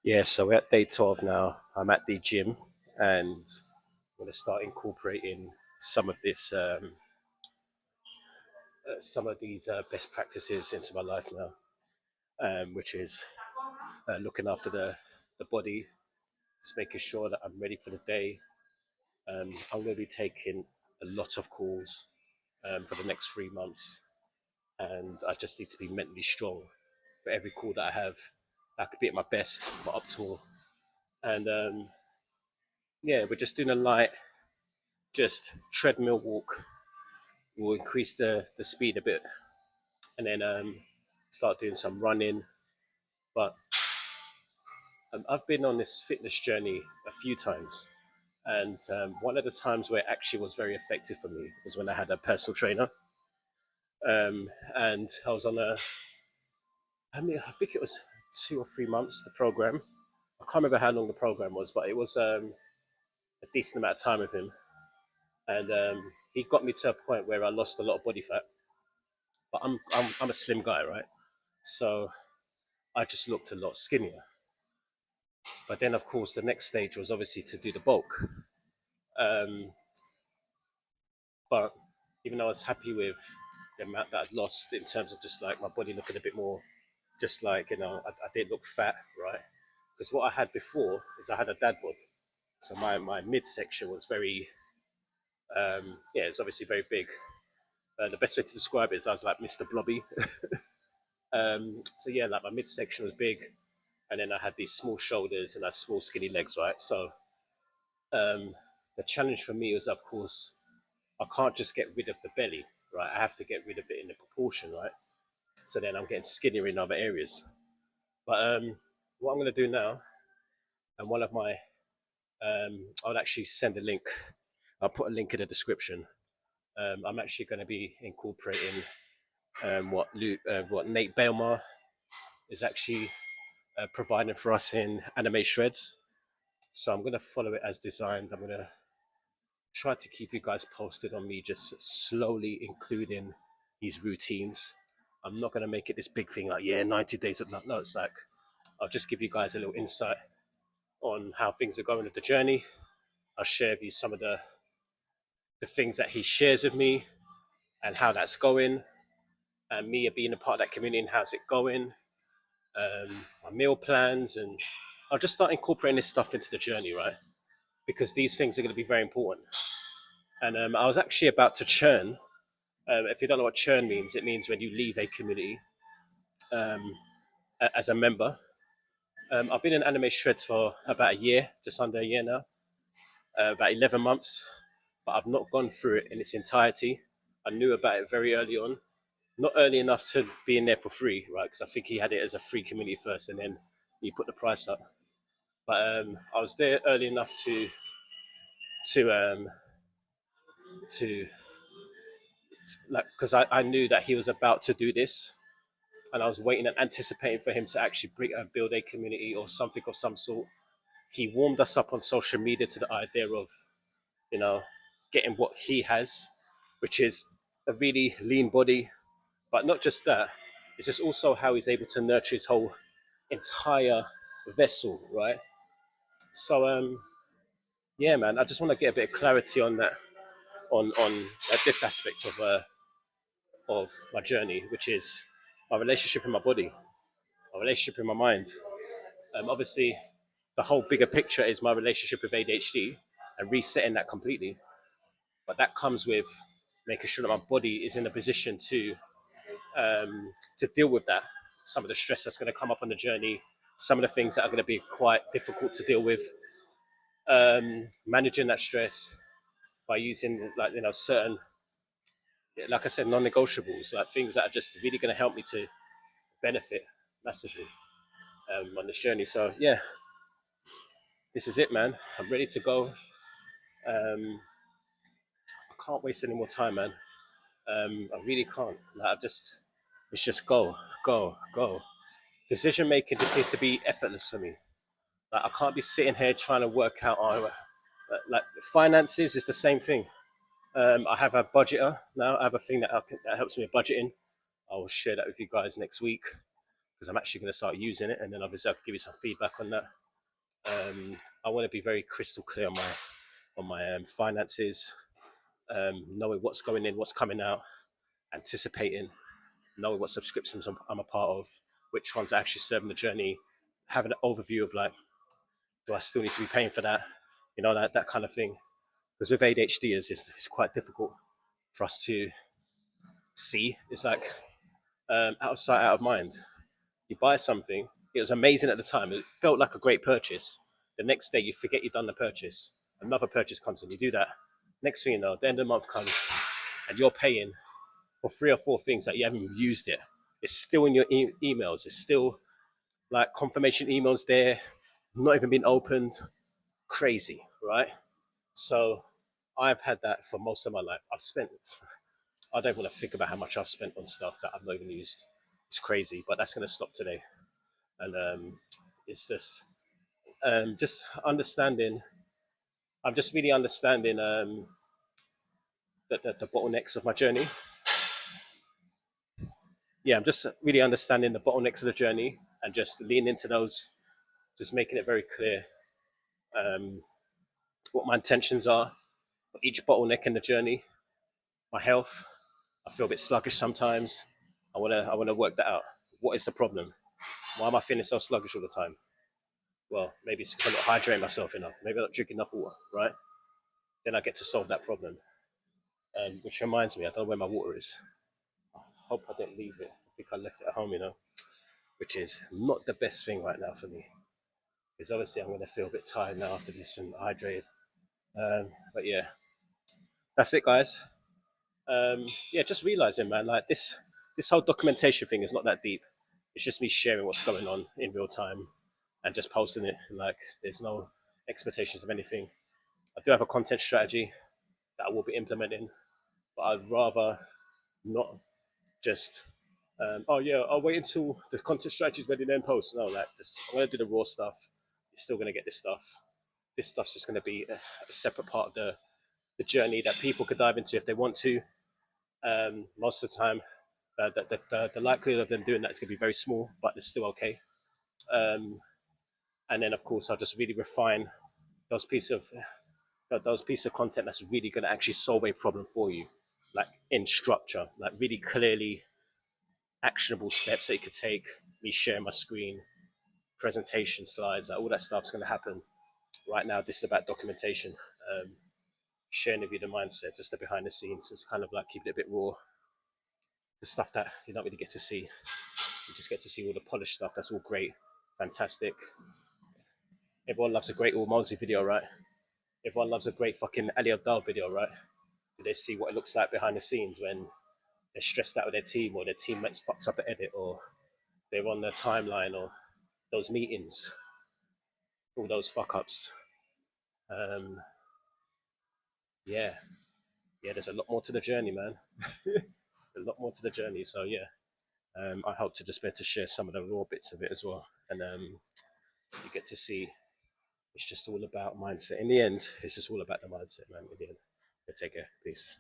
Yeah, so we're at day 12 now. I'm at the gym and I'm going to start incorporating some of these best practices into my life now, which is looking after the body, just making sure that I'm ready for the day. I'm going to be taking a lot of calls for the next 3 months, and I just need to be mentally strong for every call that I have. I could be at my best, my optimal. And yeah, we're just doing a light, just treadmill walk. We'll increase the speed a bit, and then start doing some running. But I've been on this fitness journey a few times, and one of the times where it actually was very effective for me was when I had a personal trainer, and I was on I think it was 2 or 3 months the program. I can't remember how long the program was, but it was a decent amount of time with him, and he got me to a point where I lost a lot of body fat. But I'm a slim guy, right? So I just looked a lot skinnier. But then, of course, the next stage was obviously to do the bulk. Um, but even though I was happy with the amount that I'd lost in terms of just like my body looking a bit more, just like, I didn't look fat, right? Because what I had before is I had a dad bod. So my midsection was very, yeah, it's obviously very big. The best way to describe it is I was like Mr. Blobby. So yeah, like my midsection was big, and then I had these small shoulders and I had small skinny legs, right? So um, the challenge for me was, of course, I can't just get rid of the belly, right? I have to get rid of it in the proportion, right? So then I'm getting skinnier in other areas. But what I'm going to do now, and one of my, I'll actually send a link. I'll put a link in the description. I'm actually going to be incorporating what Nate Bailmar is actually providing for us in anime shreds. So I'm going to follow it as designed. I'm going to try to keep you guys posted on me just slowly including these routines. I'm not going to make it this big thing like, yeah, 90 days of no, it's like, I'll just give you guys a little insight on how things are going with the journey. I'll share with you some of the things that he shares with me and how that's going, and me being a part of that community and how's it going, my meal plans, and I'll just start incorporating this stuff into the journey, right? Because these things are going to be very important. And I was actually about to churn. If you don't know what churn means, it means when you leave a community um, as a member. I've been in anime shreds for about a year, just under a year now, about 11 months, but I've not gone through it in its entirety. I knew about it very early on, not early enough to be in there for free, right? Because I think he had it as a free community first, and then he put the price up. But I was there early enough to um, to like, because I knew that he was about to do this, and I was waiting and anticipating for him to actually build a community or something of some sort. He warmed us up on social media to the idea of, you know, getting what he has, which is a really lean body, but not just that. It's just also how he's able to nurture his whole entire vessel, right? So, yeah, man, I just want to get a bit of clarity on that, on this aspect of my journey, which is my relationship with my body, my relationship with my mind. Obviously, the whole bigger picture is my relationship with ADHD and resetting that completely. But that comes with making sure that my body is in a position to deal with that. Some of the stress that's going to come up on the journey, some of the things that are going to be quite difficult to deal with, managing that stress by using like certain, like I said, non-negotiables, like things that are just really going to help me to benefit massively on this journey. So yeah, this is it, man. I'm ready to go. Um, I can't waste any more time, man. I really can't. Like, it's just go, go, go. Decision making just needs to be effortless for me. Like, I can't be sitting here trying to work out. Like finances is the same thing. I have a budgeter now. I have a thing that helps me with budgeting. I will share that with you guys next week. because I'm actually going to start using it, and then obviously I'll give you some feedback on that. I want to be very crystal clear on my finances, knowing what's going in, what's coming out, anticipating, knowing what subscriptions I'm a part of, which ones are actually serving the journey, having an overview of like, do I still need to be paying for that? You know, that kind of thing. Because with ADHD, it's quite difficult for us to see. It's like out of sight, out of mind. You buy something, it was amazing at the time. It felt like a great purchase. The next day, you forget you've done the purchase. Another purchase comes and you do that. Next thing you know, the end of the month comes and you're paying for 3 or 4 things that you haven't even used it. It's still in your emails. It's still like confirmation emails there, not even been opened. Crazy, right? So I've had that for most of my life. I don't want to think about how much I've spent on stuff that I've not even used. It's crazy, but that's going to stop today. And it's just understanding. I'm just really understanding the bottlenecks of my journey. Yeah, I'm just really understanding the bottlenecks of the journey and just leaning into those, just making it very clear what my intentions are for each bottleneck in the journey. My health, I feel a bit sluggish sometimes. I wanna work that out. What is the problem? Why am I feeling so sluggish all the time? Well, maybe it's because I'm not hydrating myself enough. Maybe I'm not drinking enough water, right? Then I get to solve that problem. Which reminds me, I don't know where my water is. I hope I didn't leave it. I think I left it at home, which is not the best thing right now for me. Because obviously I'm going to feel a bit tired now after this and hydrated. But yeah, that's it, guys. Yeah, just realizing, man, like this whole documentation thing is not that deep. It's just me sharing what's going on in real time and just posting it. Like, there's no expectations of anything. I do have a content strategy that I will be implementing, but I'd rather not just, oh yeah, I'll wait until the content strategy is ready then post. No, like, just I'm gonna do the raw stuff. You're still gonna get this stuff. This stuff's just gonna be a separate part of the journey that people could dive into if they want to. Most of the time, the likelihood of them doing that is going to be very small, but it's still okay. Um, and then, of course, I'll just really refine those pieces of content that's really going to actually solve a problem for you, like in structure, like really clearly actionable steps that you could take. Me sharing my screen, presentation slides, like all that stuff's going to happen. Right now, this is about documentation, sharing with you the mindset, just the behind the scenes. It's kind of like keeping it a bit raw, the stuff that you don't really get to see. You just get to see all the polished stuff. That's all great, fantastic. Everyone loves a great all Mosey video, right? Everyone loves a great fucking Ali Abdal video, right? Do they see what it looks like behind the scenes when they're stressed out with their team or their teammates fucks up the edit or they're on their timeline or those meetings, all those fuck ups. Um, yeah, yeah, there's a lot more to the journey, man. A lot more to the journey. So yeah, I hope to just be able to share some of the raw bits of it as well. And you get to see it's just all about mindset. In the end, it's just all about the mindset, man. In the end, take care. Peace.